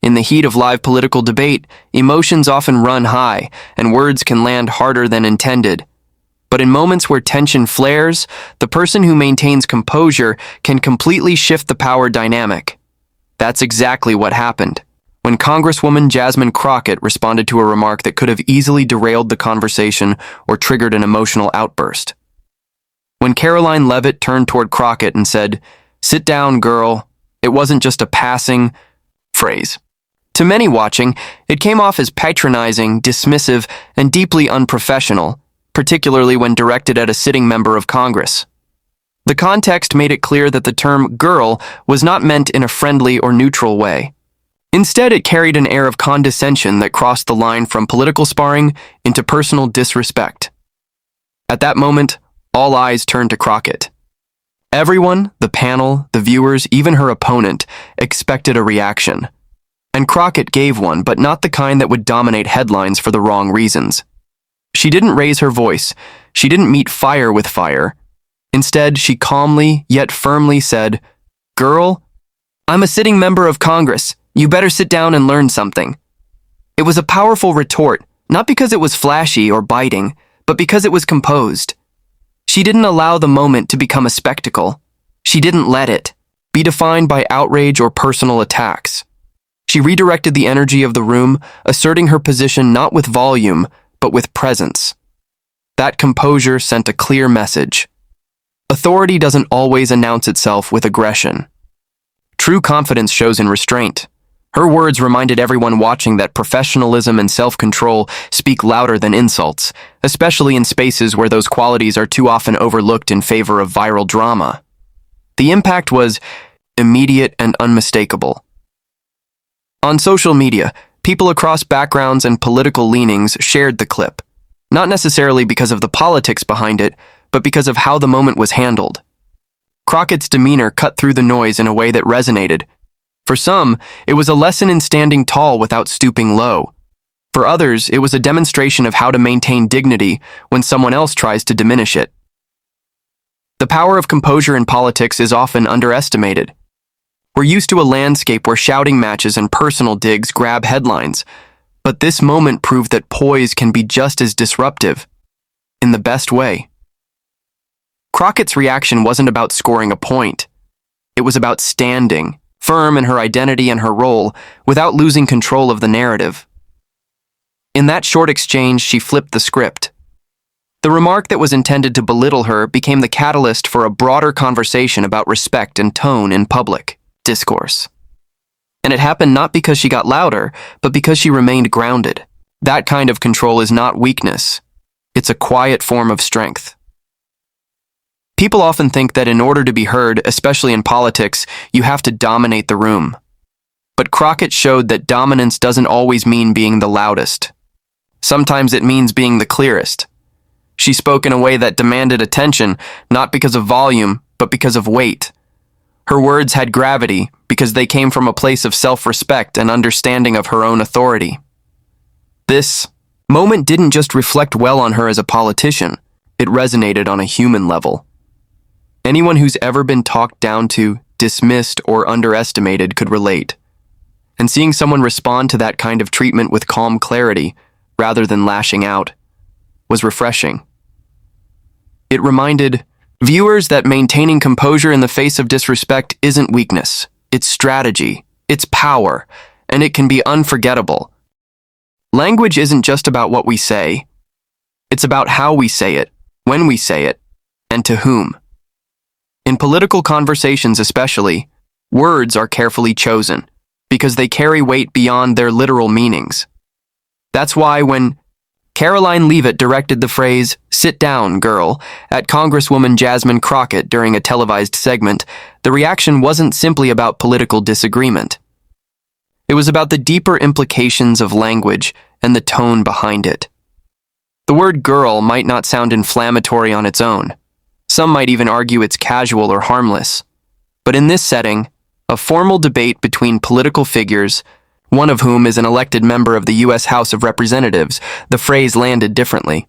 In the heat of live political debate, emotions often run high, and words can land harder than intended. But in moments where tension flares, the person who maintains composure can completely shift the power dynamic. That's exactly what happened when Congresswoman Jasmine Crockett responded to a remark that could have easily derailed the conversation or triggered an emotional outburst. When Karoline Leavitt turned toward Crockett and said, "Sit down, girl," it wasn't just a passing phrase. To many watching, it came off as patronizing, dismissive, and deeply unprofessional, particularly when directed at a sitting member of Congress. The context made it clear that the term girl was not meant in a friendly or neutral way. Instead, it carried an air of condescension that crossed the line from political sparring into personal disrespect. At that moment, all eyes turned to Crockett. Everyone, the panel, the viewers, even her opponent, expected a reaction. And Crockett gave one, but not the kind that would dominate headlines for the wrong reasons. She didn't raise her voice. She didn't meet fire with fire. Instead, she calmly, yet firmly said, "Girl, I'm a sitting member of Congress. You better sit down and learn something." It was a powerful retort, not because it was flashy or biting, but because it was composed. She didn't allow the moment to become a spectacle. She didn't let it be defined by outrage or personal attacks. She redirected the energy of the room, asserting her position not with volume, but with presence. That composure sent a clear message. Authority doesn't always announce itself with aggression. True confidence shows in restraint. Her words reminded everyone watching that professionalism and self-control speak louder than insults, especially in spaces where those qualities are too often overlooked in favor of viral drama. The impact was immediate and unmistakable. On social media, people across backgrounds and political leanings shared the clip, not necessarily because of the politics behind it, but because of how the moment was handled. Crockett's demeanor cut through the noise in a way that resonated. For some, it was a lesson in standing tall without stooping low. For others, it was a demonstration of how to maintain dignity when someone else tries to diminish it. The power of composure in politics is often underestimated. We're used to a landscape where shouting matches and personal digs grab headlines, but this moment proved that poise can be just as disruptive, in the best way. Crockett's reaction wasn't about scoring a point. It was about standing, firm in her identity and her role, without losing control of the narrative. In that short exchange, she flipped the script. The remark that was intended to belittle her became the catalyst for a broader conversation about respect and tone in public discourse. And it happened not because she got louder, but because she remained grounded. That kind of control is not weakness. It's a quiet form of strength. People often think that in order to be heard, especially in politics, you have to dominate the room. But Crockett showed that dominance doesn't always mean being the loudest. Sometimes it means being the clearest. She spoke in a way that demanded attention, not because of volume, but because of weight. Her words had gravity because they came from a place of self-respect and understanding of her own authority. This moment didn't just reflect well on her as a politician, it resonated on a human level. Anyone who's ever been talked down to, dismissed, or underestimated could relate. And seeing someone respond to that kind of treatment with calm clarity, rather than lashing out, was refreshing. It reminded viewers that maintaining composure in the face of disrespect isn't weakness, it's strategy, it's power, and it can be unforgettable. Language isn't just about what we say, it's about how we say it, when we say it, and to whom. In political conversations especially, words are carefully chosen, because they carry weight beyond their literal meanings. That's why when Karoline Leavitt directed the phrase, "Sit down, girl," at Congresswoman Jasmine Crockett during a televised segment, the reaction wasn't simply about political disagreement. It was about the deeper implications of language and the tone behind it. The word girl might not sound inflammatory on its own. Some might even argue it's casual or harmless. But in this setting, a formal debate between political figures, one of whom is an elected member of the U.S. House of Representatives, the phrase landed differently.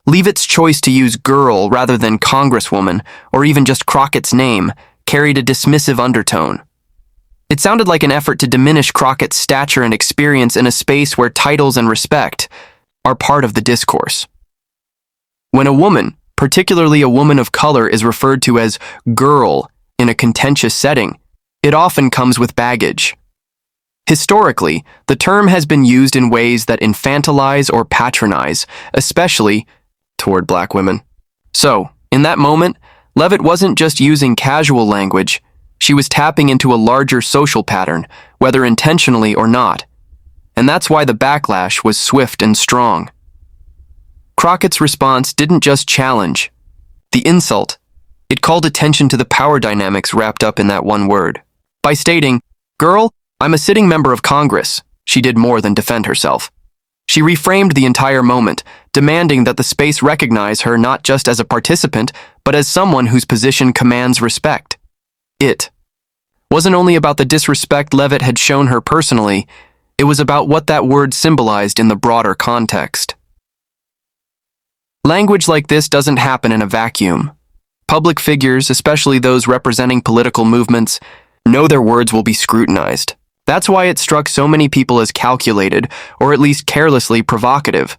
Leavitt's choice to use girl rather than congresswoman, or even just Crockett's name, carried a dismissive undertone. It sounded like an effort to diminish Crockett's stature and experience in a space where titles and respect are part of the discourse. When a woman, particularly a woman of color, is referred to as girl in a contentious setting, it often comes with baggage. Historically, the term has been used in ways that infantilize or patronize, especially toward black women. So, in that moment, Leavitt wasn't just using casual language, she was tapping into a larger social pattern, whether intentionally or not. And that's why the backlash was swift and strong. Crockett's response didn't just challenge the insult, it called attention to the power dynamics wrapped up in that one word. By stating, "Girl, I'm a sitting member of Congress," she did more than defend herself. She reframed the entire moment, demanding that the space recognize her not just as a participant, but as someone whose position commands respect. It wasn't only about the disrespect Leavitt had shown her personally, it was about what that word symbolized in the broader context. Language like this doesn't happen in a vacuum. Public figures, especially those representing political movements, know their words will be scrutinized. That's why it struck so many people as calculated, or at least carelessly provocative.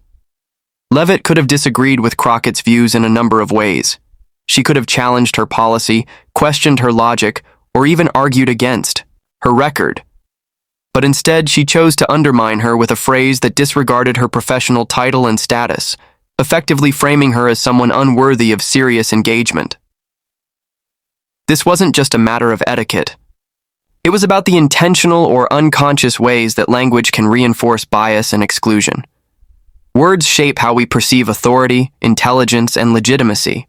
Leavitt could have disagreed with Crockett's views in a number of ways. She could have challenged her policy, questioned her logic, or even argued against her record. But instead, she chose to undermine her with a phrase that disregarded her professional title and status, effectively framing her as someone unworthy of serious engagement. This wasn't just a matter of etiquette. It was about the intentional or unconscious ways that language can reinforce bias and exclusion. Words shape how we perceive authority, intelligence, and legitimacy.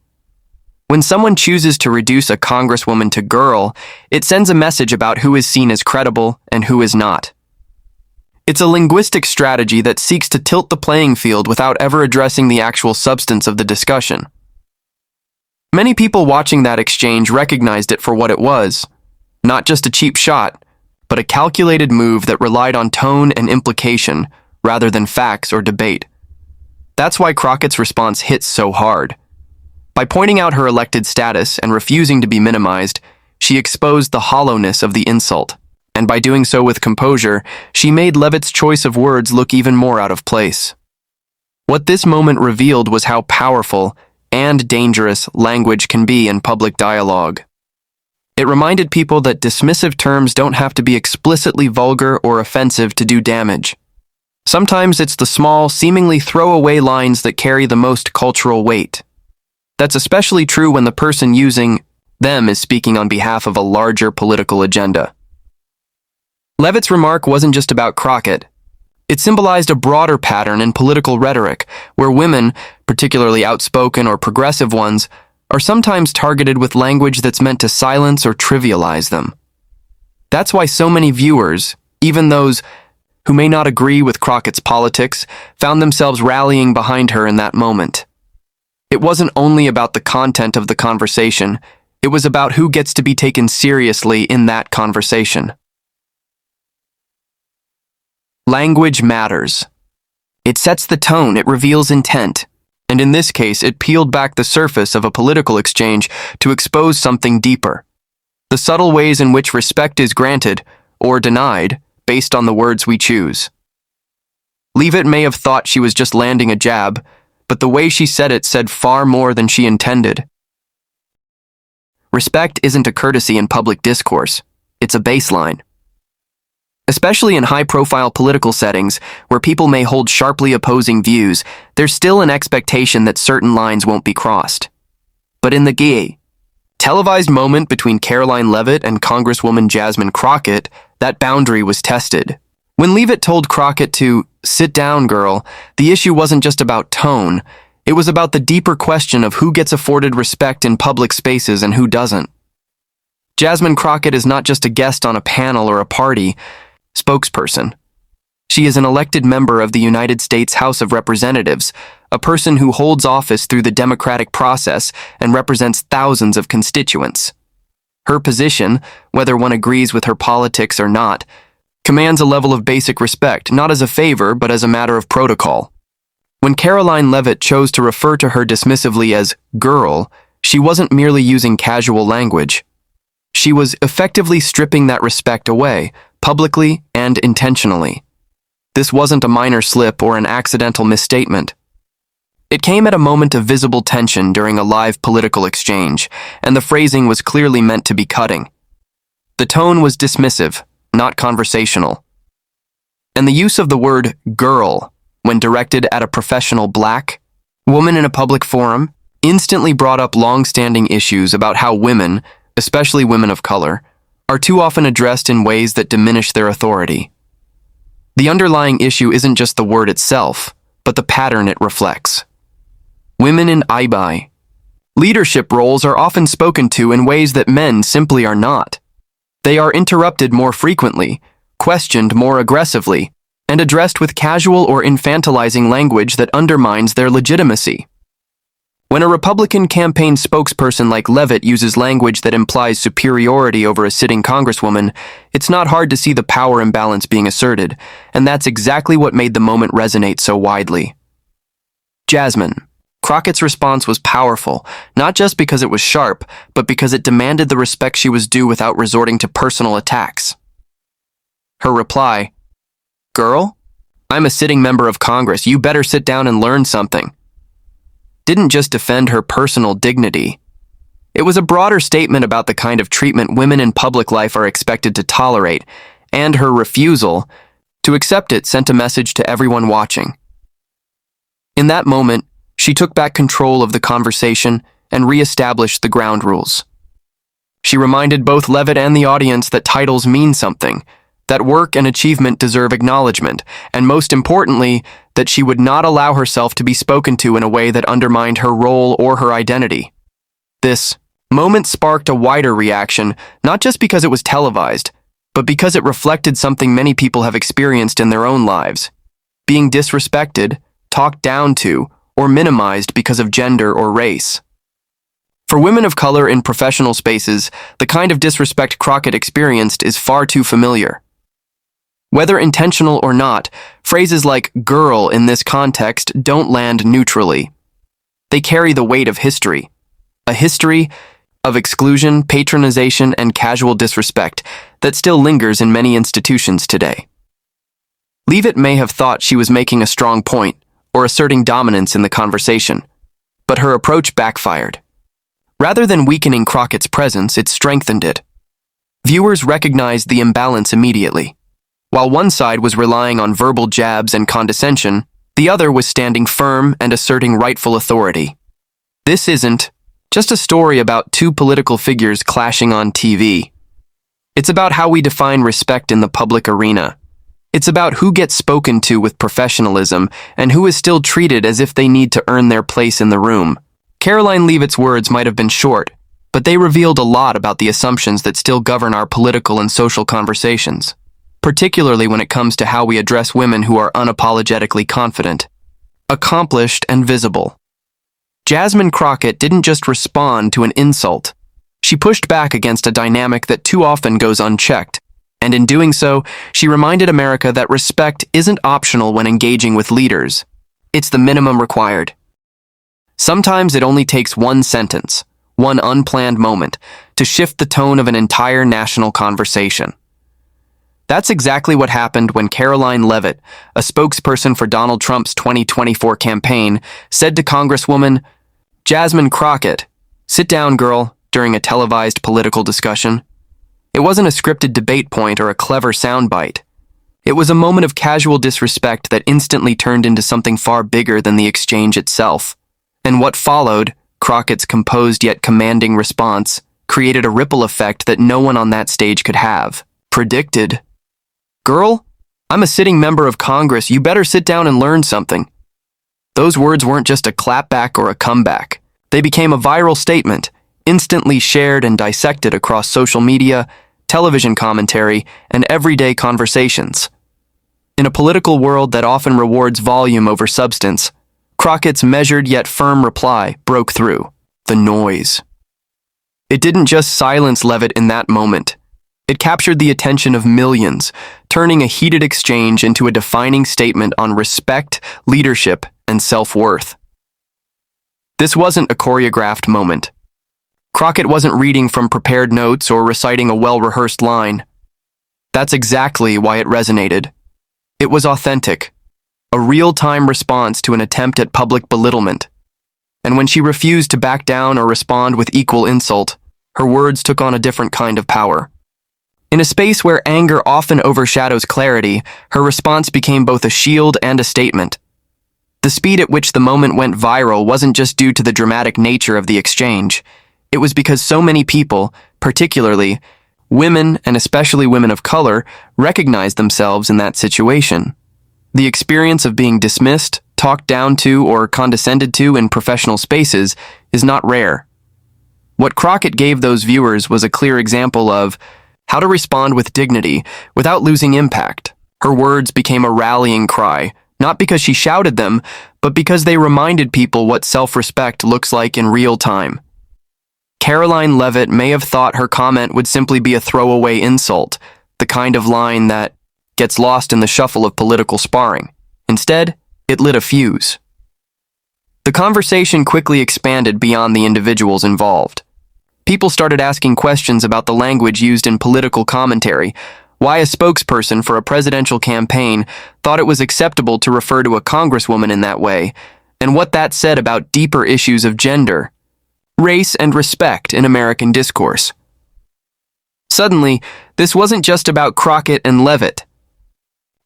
When someone chooses to reduce a congresswoman to girl, it sends a message about who is seen as credible and who is not. It's a linguistic strategy that seeks to tilt the playing field without ever addressing the actual substance of the discussion. Many people watching that exchange recognized it for what it was. Not just a cheap shot, but a calculated move that relied on tone and implication rather than facts or debate. That's why Crockett's response hits so hard. By pointing out her elected status and refusing to be minimized, she exposed the hollowness of the insult. And by doing so with composure, she made Leavitt's choice of words look even more out of place. What this moment revealed was how powerful and dangerous language can be in public dialogue. It reminded people that dismissive terms don't have to be explicitly vulgar or offensive to do damage. Sometimes it's the small, seemingly throwaway lines that carry the most cultural weight. That's especially true when the person using them is speaking on behalf of a larger political agenda. Leavitt's remark wasn't just about Crockett. It symbolized a broader pattern in political rhetoric, where women, particularly outspoken or progressive ones, are sometimes targeted with language that's meant to silence or trivialize them. That's why so many viewers, even those who may not agree with Crockett's politics, found themselves rallying behind her in that moment. It wasn't only about the content of the conversation, it was about who gets to be taken seriously in that conversation. Language matters. It sets the tone, it reveals intent. And in this case, it peeled back the surface of a political exchange to expose something deeper. The subtle ways in which respect is granted, or denied, based on the words we choose. Leavitt may have thought she was just landing a jab, but the way she said it said far more than she intended. Respect isn't a courtesy in public discourse, it's a baseline. Especially in high-profile political settings, where people may hold sharply opposing views, there's still an expectation that certain lines won't be crossed. But in the televised moment between Karoline Leavitt and Congresswoman Jasmine Crockett, that boundary was tested. When Leavitt told Crockett to "sit down, girl," the issue wasn't just about tone, it was about the deeper question of who gets afforded respect in public spaces and who doesn't. Jasmine Crockett is not just a guest on a panel or a party spokesperson. She is an elected member of the United States House of Representatives, a person who holds office through the democratic process and represents thousands of constituents. Her position, whether one agrees with her politics or not, commands a level of basic respect, not as a favor, but as a matter of protocol. When Karoline Leavitt chose to refer to her dismissively as "girl," she wasn't merely using casual language. She was effectively stripping that respect away, publicly and intentionally. This wasn't a minor slip or an accidental misstatement. It came at a moment of visible tension during a live political exchange, and the phrasing was clearly meant to be cutting. The tone was dismissive, not conversational. And the use of the word girl, when directed at a professional black woman in a public forum, instantly brought up long-standing issues about how women, especially women of color, are too often addressed in ways that diminish their authority. The underlying issue isn't just the word itself, but the pattern it reflects. Women in IBI leadership roles are often spoken to in ways that men simply are not. They are interrupted more frequently, questioned more aggressively, and addressed with casual or infantilizing language that undermines their legitimacy. When a Republican campaign spokesperson like Leavitt uses language that implies superiority over a sitting congresswoman, it's not hard to see the power imbalance being asserted, and that's exactly what made the moment resonate so widely. Jasmine Crockett's response was powerful, not just because it was sharp, but because it demanded the respect she was due without resorting to personal attacks. Her reply, "Girl, I'm a sitting member of Congress, you better sit down and learn something," didn't just defend her personal dignity. It was a broader statement about the kind of treatment women in public life are expected to tolerate, and her refusal to accept it sent a message to everyone watching. In that moment, she took back control of the conversation and re-established the ground rules. She reminded both Leavitt and the audience that titles mean something, that work and achievement deserve acknowledgement, and most importantly, that she would not allow herself to be spoken to in a way that undermined her role or her identity. This moment sparked a wider reaction, not just because it was televised, but because it reflected something many people have experienced in their own lives: being disrespected, talked down to, or minimized because of gender or race. For women of color in professional spaces, the kind of disrespect Crockett experienced is far too familiar. Whether intentional or not, phrases like girl in this context don't land neutrally. They carry the weight of history, a history of exclusion, patronization, and casual disrespect that still lingers in many institutions today. Leavitt may have thought she was making a strong point or asserting dominance in the conversation, but her approach backfired. Rather than weakening Crockett's presence, it strengthened it. Viewers recognized the imbalance immediately. While one side was relying on verbal jabs and condescension, the other was standing firm and asserting rightful authority. This isn't just a story about two political figures clashing on TV. It's about how we define respect in the public arena. It's about who gets spoken to with professionalism and who is still treated as if they need to earn their place in the room. Karoline Leavitt's words might have been short, but they revealed a lot about the assumptions that still govern our political and social conversations, particularly when it comes to how we address women who are unapologetically confident, accomplished, and visible. Jasmine Crockett didn't just respond to an insult. She pushed back against a dynamic that too often goes unchecked, and in doing so, she reminded America that respect isn't optional when engaging with leaders. It's the minimum required. Sometimes it only takes one sentence, one unplanned moment, to shift the tone of an entire national conversation. That's exactly what happened when Karoline Leavitt, a spokesperson for Donald Trump's 2024 campaign, said to Congresswoman Jasmine Crockett, "Sit down, girl," during a televised political discussion. It wasn't a scripted debate point or a clever soundbite. It was a moment of casual disrespect that instantly turned into something far bigger than the exchange itself. And what followed, Crockett's composed yet commanding response, created a ripple effect that no one on that stage could have predicted. "Girl, I'm a sitting member of Congress, you better sit down and learn something." Those words weren't just a clapback or a comeback. They became a viral statement, instantly shared and dissected across social media, television commentary, and everyday conversations. In a political world that often rewards volume over substance, Crockett's measured yet firm reply broke through the noise. It didn't just silence Leavitt in that moment. It captured the attention of millions, turning a heated exchange into a defining statement on respect, leadership, and self-worth. This wasn't a choreographed moment. Crockett wasn't reading from prepared notes or reciting a well-rehearsed line. That's exactly why it resonated. It was authentic, a real-time response to an attempt at public belittlement. And when she refused to back down or respond with equal insult, her words took on a different kind of power. In a space where anger often overshadows clarity, her response became both a shield and a statement. The speed at which the moment went viral wasn't just due to the dramatic nature of the exchange. It was because so many people, particularly women and especially women of color, recognized themselves in that situation. The experience of being dismissed, talked down to, or condescended to in professional spaces is not rare. What Crockett gave those viewers was a clear example of how to respond with dignity without losing impact. Her words became a rallying cry, not because she shouted them, but because they reminded people what self-respect looks like in real time. Karoline Leavitt may have thought her comment would simply be a throwaway insult, the kind of line that gets lost in the shuffle of political sparring. Instead, it lit a fuse. The conversation quickly expanded beyond the individuals involved. People started asking questions about the language used in political commentary, why a spokesperson for a presidential campaign thought it was acceptable to refer to a congresswoman in that way, and what that said about deeper issues of gender, race, and respect in American discourse. Suddenly, this wasn't just about Crockett and Leavitt.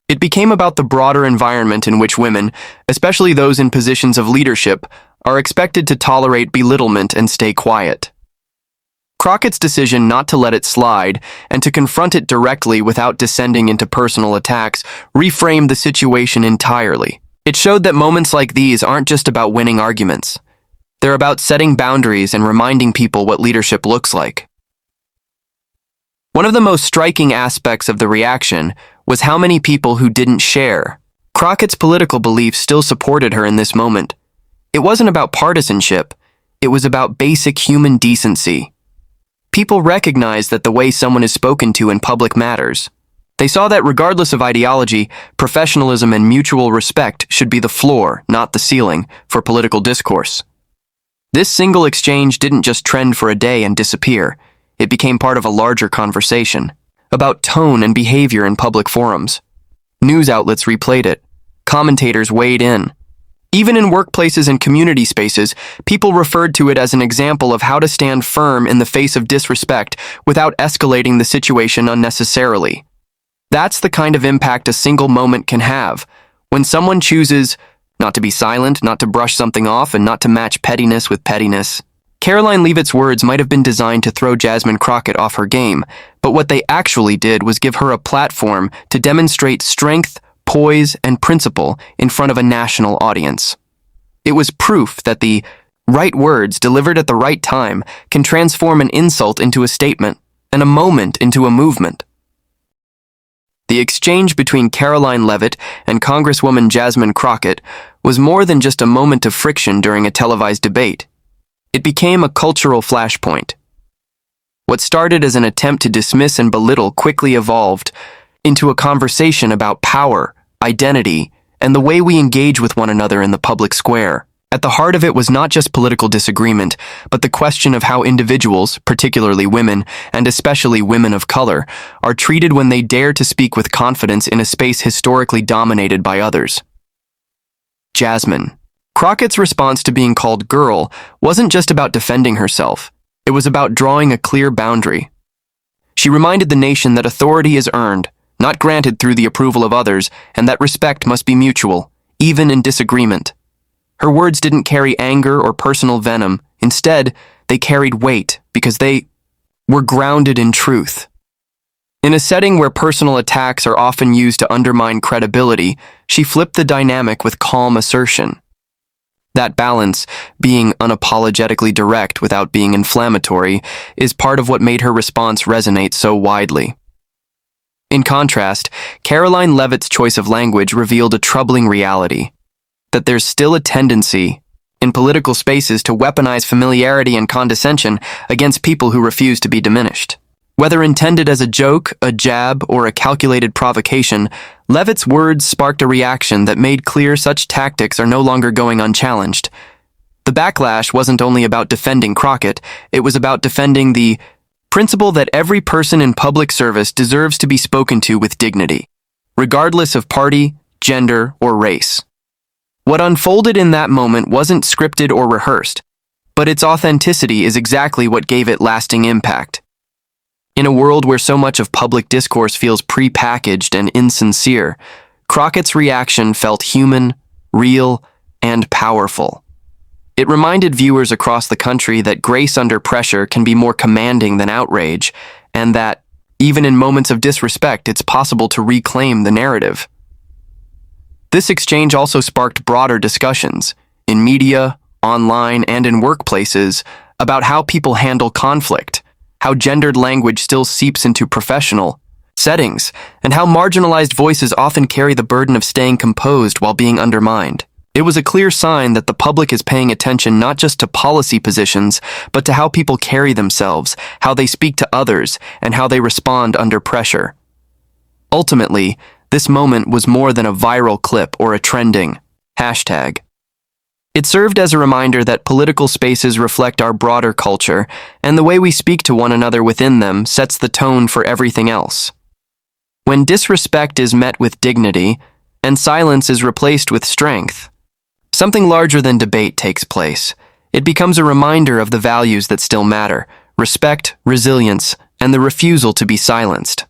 It became about the broader environment in which women, especially those in positions of leadership, are expected to tolerate belittlement and stay quiet. Crockett's decision not to let it slide and to confront it directly without descending into personal attacks reframed the situation entirely. It showed that moments like these aren't just about winning arguments. They're about setting boundaries and reminding people what leadership looks like. One of the most striking aspects of the reaction was how many people who didn't share. Crockett's political beliefs still supported her in this moment. It wasn't about partisanship. It was about basic human decency. People recognized that the way someone is spoken to in public matters. They saw that regardless of ideology, professionalism and mutual respect should be the floor, not the ceiling, for political discourse. This single exchange didn't just trend for a day and disappear. It became part of a larger conversation about tone and behavior in public forums. News outlets replayed it. Commentators weighed in. Even in workplaces and community spaces, people referred to it as an example of how to stand firm in the face of disrespect without escalating the situation unnecessarily. That's the kind of impact a single moment can have, when someone chooses not to be silent, not to brush something off, and not to match pettiness with pettiness. Karoline Leavitt's words might have been designed to throw Jasmine Crockett off her game, but what they actually did was give her a platform to demonstrate strength, poise, and principle in front of a national audience. It was proof that the right words delivered at the right time can transform an insult into a statement and a moment into a movement. The exchange between Karoline Leavitt and Congresswoman Jasmine Crockett was more than just a moment of friction during a televised debate. It became a cultural flashpoint. What started as an attempt to dismiss and belittle quickly evolved into a conversation about power, identity, and the way we engage with one another in the public square. At the heart of it was not just political disagreement, but the question of how individuals, particularly women, and especially women of color, are treated when they dare to speak with confidence in a space historically dominated by others. Jasmine Crockett's response to being called girl wasn't just about defending herself. It was about drawing a clear boundary. She reminded the nation that authority is earned, not granted through the approval of others, and that respect must be mutual, even in disagreement. Her words didn't carry anger or personal venom. Instead, they carried weight because they were grounded in truth. In a setting where personal attacks are often used to undermine credibility, she flipped the dynamic with calm assertion. That balance, being unapologetically direct without being inflammatory, is part of what made her response resonate so widely. In contrast, Karoline Leavitt's choice of language revealed a troubling reality: that there's still a tendency in political spaces to weaponize familiarity and condescension against people who refuse to be diminished. Whether intended as a joke, a jab, or a calculated provocation, Leavitt's words sparked a reaction that made clear such tactics are no longer going unchallenged. The backlash wasn't only about defending Crockett, it was about defending the principle that every person in public service deserves to be spoken to with dignity, regardless of party, gender, or race. What unfolded in that moment wasn't scripted or rehearsed, but its authenticity is exactly what gave it lasting impact. In a world where so much of public discourse feels pre-packaged and insincere, Crockett's reaction felt human, real, and powerful. It reminded viewers across the country that grace under pressure can be more commanding than outrage, and that, even in moments of disrespect, it's possible to reclaim the narrative. This exchange also sparked broader discussions, in media, online, and in workplaces, about how people handle conflict, how gendered language still seeps into professional settings, and how marginalized voices often carry the burden of staying composed while being undermined. It was a clear sign that the public is paying attention not just to policy positions, but to how people carry themselves, how they speak to others, and how they respond under pressure. Ultimately, this moment was more than a viral clip or a trending hashtag. It served as a reminder that political spaces reflect our broader culture, and the way we speak to one another within them sets the tone for everything else. When disrespect is met with dignity, and silence is replaced with strength, something larger than debate takes place. It becomes a reminder of the values that still matter: respect, resilience, and the refusal to be silenced.